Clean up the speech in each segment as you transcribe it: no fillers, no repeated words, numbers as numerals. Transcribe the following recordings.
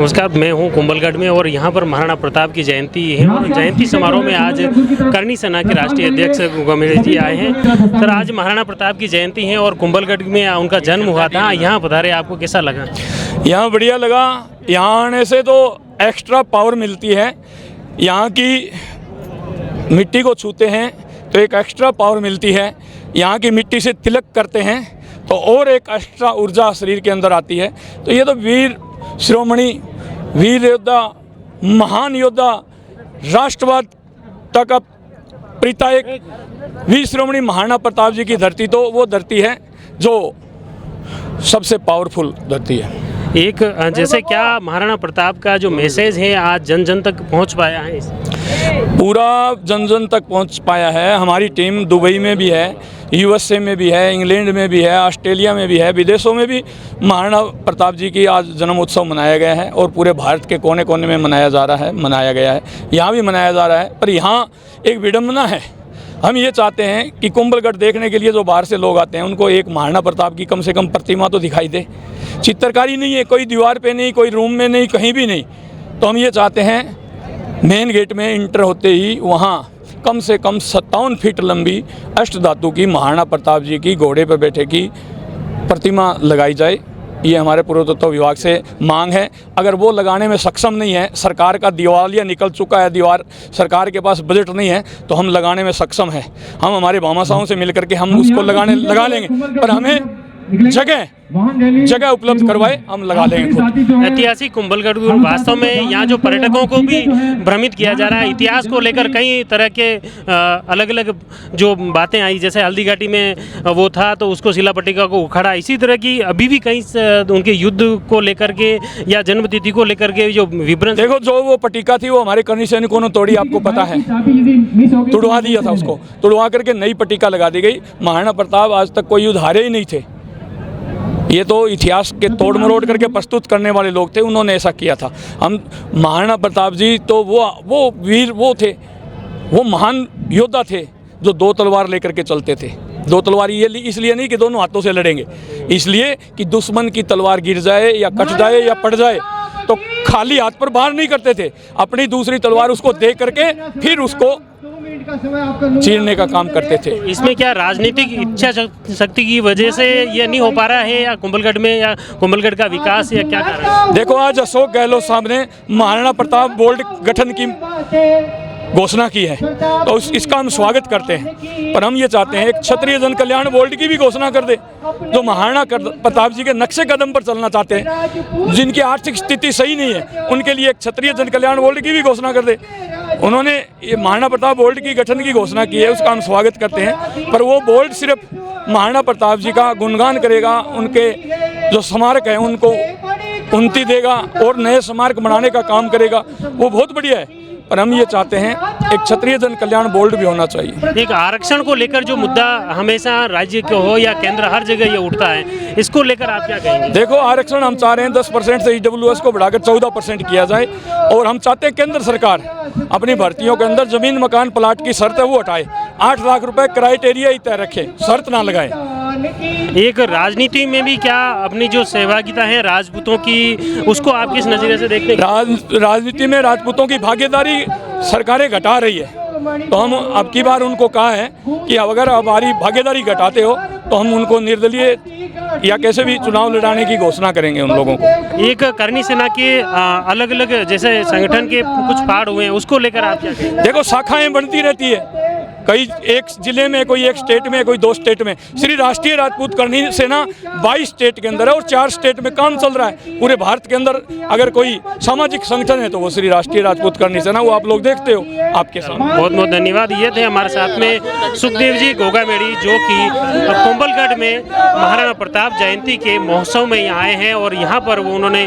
नमस्कार, मैं हूं कुंभलगढ़ में और यहां पर महाराणा प्रताप की जयंती है और जयंती समारोह में आज करनी सेना के राष्ट्रीय अध्यक्ष गोगामेड़ी जी आए हैं। सर, आज महाराणा प्रताप की जयंती है और कुंभलगढ़ में उनका जन्म हुआ था। यहाँ पधारे, आपको कैसा लगा? यहाँ बढ़िया लगा। यहाँ आने से तो एक्स्ट्रा पावर मिलती है। यहाँ की मिट्टी को छूते हैं तो एक एक्स्ट्रा पावर मिलती है। यहाँ की मिट्टी से तिलक करते हैं तो और एक एक्स्ट्रा ऊर्जा शरीर के अंदर आती है। तो ये तो वीर शिरोमणि, वीर योद्धा, महान योद्धा, राष्ट्रवाद का परितायक वीर शिरोमणि महाराणा प्रताप जी की धरती तो वो धरती है जो सबसे पावरफुल धरती है। एक जैसे क्या महाराणा प्रताप का जो मैसेज है आज जन जन तक पहुंच पाया है? पूरा जन जन तक पहुंच पाया है। हमारी टीम दुबई में भी है, यूएसए में भी है, इंग्लैंड में भी है, ऑस्ट्रेलिया में भी है, विदेशों में भी महाराणा प्रताप जी की आज जन्म उत्सव मनाया गया है और पूरे भारत के कोने कोने में मनाया गया है। यहाँ भी मनाया जा रहा है। पर यहाँ एक विडंबना है। हम ये चाहते हैं कि कुंभलगढ़ देखने के लिए जो बाहर से लोग आते हैं उनको एक महाराणा प्रताप की कम से कम प्रतिमा तो दिखाई दे। चित्रकारी नहीं है, कोई दीवार पे नहीं, कोई रूम में नहीं, कहीं भी नहीं। तो हम ये चाहते हैं मेन गेट में इंटर होते ही वहाँ कम से कम 57 फीट लंबी अष्टधातु की महाराणा प्रताप जी की घोड़े पर बैठे की प्रतिमा लगाई जाए। ये हमारे पुरातत्व विभाग से मांग है। अगर वो लगाने में सक्षम नहीं है, सरकार का दिवालिया निकल चुका है, सरकार के पास बजट नहीं है, तो हम लगाने में सक्षम है। हम हमारे भामाशाहों से मिलकर के हम उसको लगा लेंगे, पर हमें जगह उपलब्ध करवाए, हम लगा लेंगे खुद। ऐतिहासिक कुंभलगढ़ वास्तव में यहाँ जो पर्यटकों को भी भ्रमित किया जा रहा है। इतिहास को लेकर कई तरह के अलग अलग जो बातें आई, जैसे हल्दी घाटी में वो था तो उसको शिला पट्टिका को उखाड़ा। इसी तरह की अभी भी कई उनके युद्ध को लेकर के या जन्मतिथि को लेकर के जो विवरण, देखो जो वो पट्टिका थी वो हमारे करनी सैनिकों ने तोड़ी, आपको पता है, तुड़वा दिया था उसको, तुड़वा करके नई पट्टिका लगा दी गई। महाराणा प्रताप आज तक कोई युद्ध हारे ही नहीं थे। ये तो इतिहास के तोड़ मरोड़ करके प्रस्तुत करने वाले लोग थे, उन्होंने ऐसा किया था। हम महाराणा प्रताप जी तो वो वीर वो थे, वो महान योद्धा थे जो दो तलवार लेकर के चलते थे। दो तलवार ये इसलिए नहीं कि दोनों हाथों से लड़ेंगे, इसलिए कि दुश्मन की तलवार गिर जाए या कट जाए या पड़ जाए तो खाली हाथ पर बाहर नहीं करते थे। अपनी दूसरी तलवार उसको दे करके फिर उसको चीरने का काम करते थे। इसमें क्या राजनीतिक इच्छा शक्ति की वजह से ये नहीं हो पा रहा है या कुंभलगढ़ में या कुंभलगढ़ का विकास या क्या कारण है? देखो, आज अशोक गहलोत साहब ने महाराणा प्रताप बोर्ड गठन की घोषणा की है तो इसका हम स्वागत करते हैं। पर हम ये चाहते हैं एक क्षत्रिय जन कल्याण बोर्ड की भी घोषणा कर दे, जो महाराणा प्रताप जी के नक्शे कदम पर चलना चाहते हैं, जिनकी आर्थिक स्थिति सही नहीं है, उनके लिए एक क्षत्रिय जन कल्याण बोर्ड की भी घोषणा कर दे। उन्होंने ये महाराणा प्रताप बोर्ड की गठन की घोषणा की है, उसका हम स्वागत करते हैं। पर वो बोर्ड सिर्फ महाराणा प्रताप जी का गुणगान करेगा, उनके जो स्मारक हैं उनको उन्नति देगा और नए स्मारक बनाने का काम करेगा, वो बहुत बढ़िया है। पर हम ये चाहते हैं एक क्षत्रिय जन कल्याण बोर्ड भी होना चाहिए। एक आरक्षण को लेकर जो मुद्दा हमेशा राज्य को हो या केंद्र, हर जगह ये उठता है, इसको लेकर आप क्या कहेंगे? देखो, आरक्षण हम चाह रहे हैं 10% से ईडब्ल्यूएस को बढ़ाकर 14% किया जाए और हम चाहते हैं केंद्र सरकार अपनी भर्तियों के अंदर जमीन मकान प्लाट की शर्त है वो हटाए, 8 लाख रुपए क्राइटेरिया ही तय रखे, शर्त ना लगाए। एक राजनीति में भी क्या अपनी जो सहभागिता है राजपूतों की, उसको आप किस नजरिए से देखते हैं? राजनीति में राजपूतों की भागीदारी सरकारें घटा रही है, तो हम अब की बार उनको कहा है कि अगर हमारी भागीदारी घटाते हो तो हम उनको निर्दलीय या कैसे भी चुनाव लड़ाने की घोषणा करेंगे उन लोगों को। एक करनी सेना के अलग अलग जैसे संगठन के कुछ पार्ट हुए हैं, उसको लेकर आप क्या कहेंगे? देखो, शाखाएं बनती रहती है, कई एक जिले में, कोई एक स्टेट में, कोई 2 स्टेट में। श्री राष्ट्रीय राजपूत करनी सेना 22 स्टेट के अंदर है और 4 स्टेट में काम चल रहा है। पूरे भारत के अंदर अगर कोई सामाजिक संगठन है तो वो श्री राष्ट्रीय राजपूत करनी सेना, वो आप लोग देखते हो आपके सामने। बहुत बहुत धन्यवाद। ये थे हमारे साथ में सुखदेव जी गोगामेड़ी, जो कि कुंभलगढ़ में महाराणा प्रताप जयंती के महोत्सव में यहाँ आए हैं और यहाँ पर वो उन्होंने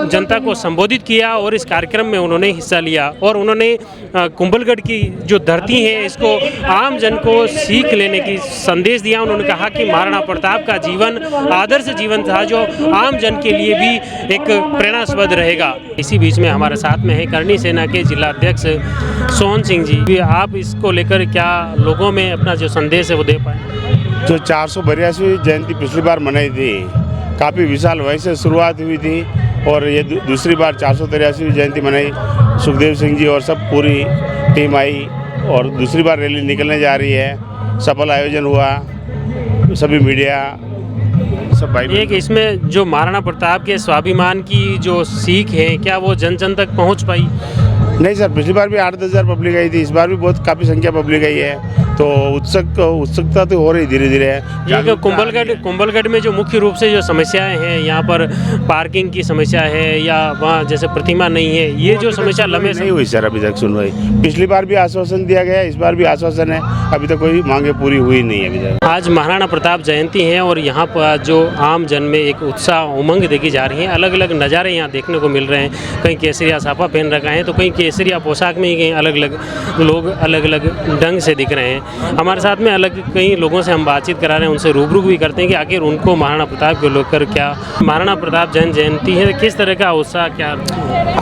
जनता को संबोधित किया और इस कार्यक्रम में उन्होंने हिस्सा लिया और उन्होंने कुंभलगढ़ की जो धरती है इसको आम जन को सीख लेने की संदेश दिया। उन्होंने कहा कि महाराणा प्रताप का जीवन आदर्श जीवन था जो आम जन के लिए भी एक प्रेरणास्पद रहेगा। इसी बीच में हमारे साथ में है करनी सेना के जिला अध्यक्ष सोहन सिंह जी। आप इसको लेकर क्या लोगों में अपना जो संदेश है वो दे पाए? जो 482 जयंती पिछली बार मनाई थी, काफ़ी विशाल वहीं से शुरुआत हुई थी और ये दूसरी बार 483वीं जयंती मनाई। सुखदेव सिंह जी और सब पूरी टीम आई और दूसरी बार रैली निकलने जा रही है। सफल आयोजन हुआ, सभी मीडिया सब भाई। एक इसमें जो महाराणा प्रताप के स्वाभिमान की जो सीख है, क्या वो जन जन तक पहुंच पाई? नहीं सर, पिछली बार भी 8-10 हज़ार पब्लिक आई थी, इस बार भी बहुत काफ़ी संख्या पब्लिक आई है, तो उत्सुकता तो हो रही धीरे धीरे। ये कुंभलगढ़ में जो मुख्य रूप से जो समस्याएं हैं, यहाँ पर पार्किंग की समस्या है या वहाँ जैसे प्रतिमा नहीं है, ये जो समस्या लंबे नहीं हुई सर अभी तक सुनवाई। पिछली बार भी आश्वासन दिया गया, इस बार भी आश्वासन है, अभी तक कोई मांगे पूरी हुई नहीं है अभी तक। आज महाराणा प्रताप जयंती है और यहाँ पर जो आम जन में एक उत्साह उमंग देखी जा रही है। अलग अलग नज़ारे यहाँ देखने को मिल रहे हैं। कहीं केसरिया साफा पहन रखा है तो कहीं केसरिया पोशाक में ही कहीं अलग अलग लोग अलग अलग ढंग से दिख रहे हैं। हमारे साथ में अलग कई लोगों से हम बातचीत करा रहे हैं, उनसे रूबरू भी करते हैं कि आखिर उनको महाराणा प्रताप को लेकर क्या, महाराणा प्रताप जयंती है, किस तरह का उत्साह क्या?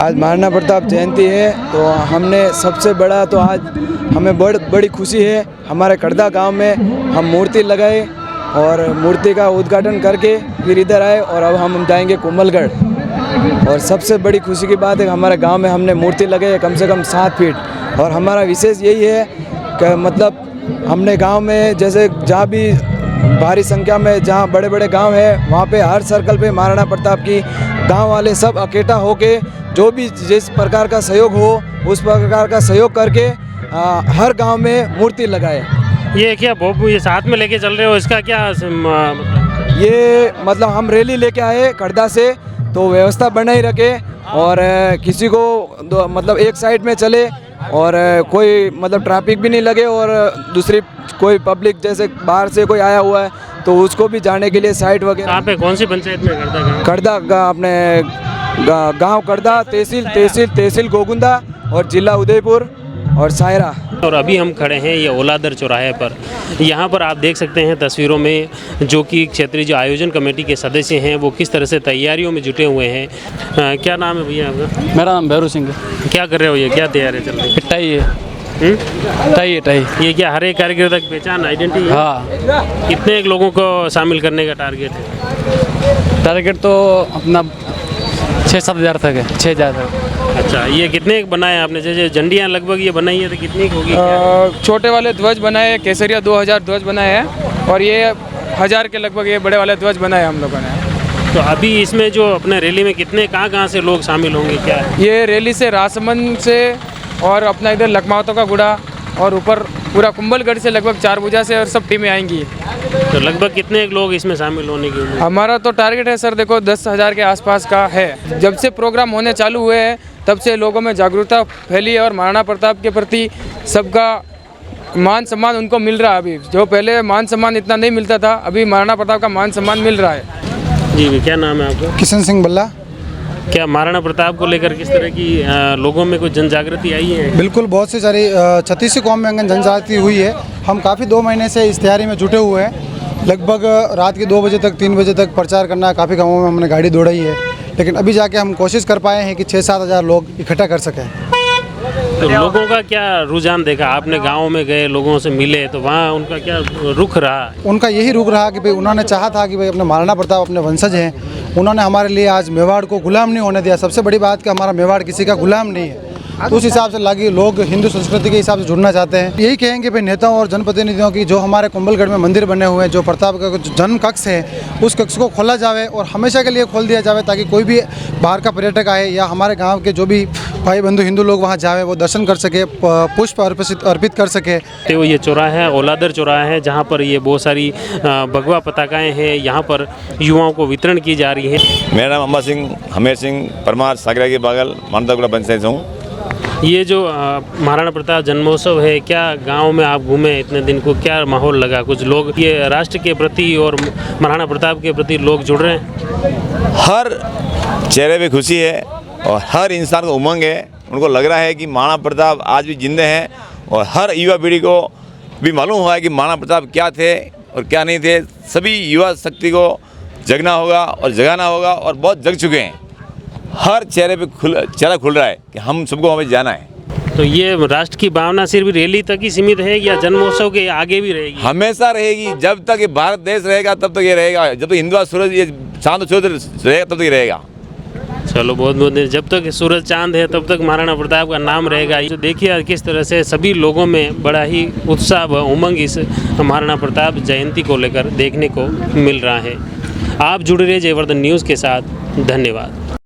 आज महाराणा प्रताप जयंती है तो हमने सबसे बड़ा तो आज हमें बड़ी खुशी है। हमारे कड़दा गांव में हम मूर्ति लगाए और मूर्ति का उद्घाटन करके फिर इधर आए और अब हम जाएंगे कुंभलगढ़। और सबसे बड़ी खुशी की बात है कि हमारे गांव में हमने मूर्ति लगाई है कम से कम 7 फीट। और हमारा विशेष यही है कि मतलब हमने गांव में जैसे जहाँ भी भारी संख्या में जहाँ बड़े बड़े गांव है वहाँ पे हर सर्कल पे महाराणा प्रताप की गांव वाले सब इकट्ठा होके जो भी जिस प्रकार का सहयोग हो उस प्रकार का सहयोग करके हर गांव में मूर्ति लगाए। ये क्या ये साथ में लेके चल रहे हो, इसका क्या मतलब? ये मतलब हम रैली लेके आए कड़दा से तो व्यवस्था बनाई रखे और किसी को मतलब एक साइड में चले और कोई मतलब ट्रैफिक भी नहीं लगे और दूसरी कोई पब्लिक जैसे बाहर से कोई आया हुआ है तो उसको भी जाने के लिए साइड वगैरह। कहाँ पे, कौन सी पंचायत में? कड़दा अपने गांव कड़दा, तहसील गोगुंदा और जिला उदयपुर और सायरा। और अभी हम खड़े हैं ये ओलादर चौराहे पर। यहाँ पर आप देख सकते हैं तस्वीरों में जो कि क्षेत्रीय जो आयोजन कमेटी के सदस्य हैं वो किस तरह से तैयारियों में जुटे हुए हैं। क्या नाम है भैया आपका? मेरा नाम भैरू सिंह है। क्या कर रहे हो, ये क्या तैयारी चल रही है? टाई है। टाई ये क्या हर एक कार्यकर्ता की पहचान आइडेंटिटी है? हाँ। कितने लोगों को शामिल करने का टारगेट है? टारगेट तो अपना 6-7 हज़ार तक है, 6 हज़ार तक। अच्छा, ये कितने बनाए आपने? जैसे झंडियाँ लगभग ये बनाई है तो कितनी होगी? छोटे वाले ध्वज बनाए, केसरिया 2000 ध्वज बनाए हैं और ये 1000 के लगभग ये बड़े वाले ध्वज बनाए हम लोगों ने। तो अभी इसमें जो अपने रैली में कितने कहाँ से लोग शामिल होंगे क्या है? ये रैली से राजसमंद से और अपना इधर लखमावतों का गुड़ा और ऊपर पूरा कुंभलगढ़ से लगभग 4 भुजा से और सब टीमें आएंगी। तो लगभग कितने लोग इसमें शामिल होने की उम्मीद? हमारा तो टारगेट है सर, देखो 10,000 के आसपास का है। जब से प्रोग्राम होने चालू हुए हैं तब से लोगों में जागरूकता फैली है और महाराणा प्रताप के प्रति सबका मान सम्मान उनको मिल रहा है। अभी जो पहले मान सम्मान इतना नहीं मिलता था, अभी महाराणा प्रताप का मान सम्मान मिल रहा है। जी, क्या नाम है आपका? किशन सिंह बल्ला। क्या महाराणा प्रताप को लेकर किस तरह की लोगों में कुछ जन जागृति आई है? बिल्कुल, बहुत सी सारी 36 कौम में जन जागृति हुई है। हम काफ़ी 2 महीने से इस तैयारी में जुटे हुए हैं। लगभग रात के 2 बजे तक 3 बजे तक प्रचार करना, काफ़ी गाँवों में हमने गाड़ी दौड़ाई है, लेकिन अभी जाके हम कोशिश कर पाए हैं कि 6-7 हज़ार लोग इकट्ठा कर सकें। तो लोगों का क्या रुझान देखा आपने? गाँव में गए, लोगों से मिले तो वहाँ उनका क्या रुख रहा? उनका यही रुख रहा कि भाई उन्होंने चाहा था कि भाई अपने महाराणा प्रताप अपने वंशज हैं, उन्होंने हमारे लिए आज मेवाड़ को गुलाम नहीं होने दिया। सबसे बड़ी बात कि हमारा मेवाड़ किसी का गुलाम नहीं है। तो उस हिसाब से लगी लोग हिंदू संस्कृति के हिसाब से जुड़ना चाहते हैं। यही कहेंगे भाई नेताओं और जनप्रतिनिधियों की जो हमारे कुंभलगढ़ में मंदिर बने हुए हैं, जो प्रताप का जन्म कक्ष है, उस कक्ष को खोला जाए और हमेशा के लिए खोल दिया जाए ताकि कोई भी बाहर का पर्यटक आए या हमारे गाँव के जो भी भाई बंधु हिंदू लोग वहाँ जाए वो दर्शन कर सके, पुष्प अर्पित कर सके। तो ये चौराहा है, ओलादर चौराहा है, जहाँ पर ये बहुत सारी भगवा पताकाएँ हैं, यहाँ पर युवाओं को वितरण की जा रही है। मेरा नाम अम्बा सिंह हमेर सिंह परमार सागरा के बागल मानतागुड़ा पंचायत से हूँ। ये जो महाराणा प्रताप जन्मोत्सव है, क्या गांव में आप घूमे इतने दिन को क्या माहौल लगा? कुछ लोग ये राष्ट्र के प्रति और महाराणा प्रताप के प्रति लोग जुड़ रहे हैं? हर चेहरे पे खुशी है और हर इंसान को उमंग है। उनको लग रहा है कि महाराणा प्रताप आज भी जिंदे हैं और हर युवा पीढ़ी को भी मालूम हुआ है कि महाराणा प्रताप क्या थे और क्या नहीं थे। सभी युवा शक्ति को जगना होगा और जगाना होगा और बहुत जग चुके हैं। हर चेहरे पे चेहरा खुल रहा है कि हम सबको हमें जाना है। तो ये राष्ट्र की भावना सिर्फ रैली तक ही सीमित है या जन्मोत्सव के आगे भी रहेगी? हमेशा रहेगी। जब तक ये भारत देश रहेगा तब तक ये रहेगा। जब तक हिंदुआ सूरज ये चांद सूरज रहेगा तब तक ये रहेगा। चलो बहुत बहुत जब तक सूरज चांद है तब तक महाराणा प्रताप का नाम रहेगा। जो देखिए किस तरह से सभी लोगों में बड़ा ही उत्साह व उमंग इस महाराणा प्रताप जयंती को लेकर देखने को मिल रहा है। आप जुड़े रहिए जयवर्धन न्यूज़ के साथ। धन्यवाद।